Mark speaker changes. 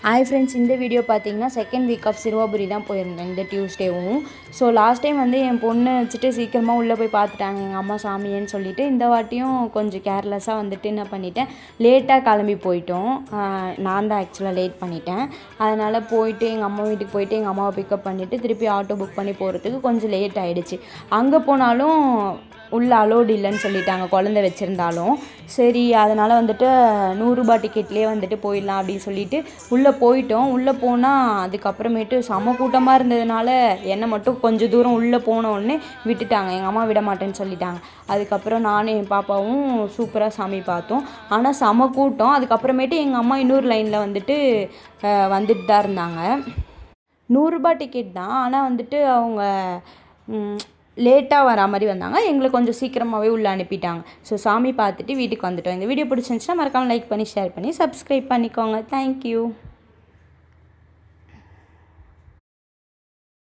Speaker 1: Hi friends, இந்த video பார்த்தீங்கன்னா second week of Siruvapuri தான் போயிருந்தேன் இந்த டியூஸ்டேவும். ஸோ லாஸ்ட் டைம் வந்து என் பொண்ணை வச்சுட்டு சீக்கிரமாக உள்ளே போய் பார்த்துட்டாங்க எங்கள் அம்மா சாமின்னு சொல்லிட்டு. இந்த வாட்டியும் கொஞ்சம் கேர்லெஸ்ஸாக வந்துட்டு என்ன பண்ணிட்டேன், லேட்டாக கிளம்பி போயிட்டோம். நான் தான் ஆக்சுவலாக லேட் பண்ணிட்டேன். அதனால் போயிட்டு எங்கள் அம்மா வீட்டுக்கு போயிட்டு எங்கள் அம்மாவை பிக்கப் பண்ணிவிட்டு திருப்பி ஆட்டோ புக் பண்ணி போகிறதுக்கு கொஞ்சம் லேட் ஆகிடுச்சு. அங்கே போனாலும் உள்ளே அலோடு இல்லைன்னு சொல்லிட்டாங்க, குழந்தை வச்சுருந்தாலும். சரி, அதனால் வந்துட்டு 100 ரூபா டிக்கெட்லேயே வந்துட்டு போயிடலாம் அப்படின்னு சொல்லிட்டு உள்ளே போயிட்டோம். உள்ளே போனால் அதுக்கப்புறமேட்டு செம கூட்டமாக இருந்ததுனால என்னை மட்டும் கொஞ்சம் தூரம் உள்ளே போன உடனே விட்டுட்டாங்க. எங்கள் அம்மா விட மாட்டேன்னு சொல்லிட்டாங்க. அதுக்கப்புறம் நானும் என் பாப்பாவும் சூப்பராக சாமி பார்த்தோம். ஆனால் செம கூட்டம். அதுக்கப்புறமேட்டு எங்கள் அம்மா இன்னொரு லைனில் வந்துட்டு தான் இருந்தாங்க. 100 ரூபா டிக்கெட் தான், ஆனால் வந்துட்டு அவங்க லேட்டாக வரா மாதிரி வந்தாங்க. எங்களை கொஞ்சம் சீக்கிரமாகவே உள்ளே அனுப்பிட்டாங்க. ஸோ சாமி பார்த்துட்டு வீட்டுக்கு வந்துட்டோம். இந்த வீடியோ பிடிச்சிருந்துச்சுன்னா மறக்காமல் லைக் பண்ணி ஷேர் பண்ணி சப்ஸ்கிரைப் பண்ணிக்கோங்க. தேங்க்யூ.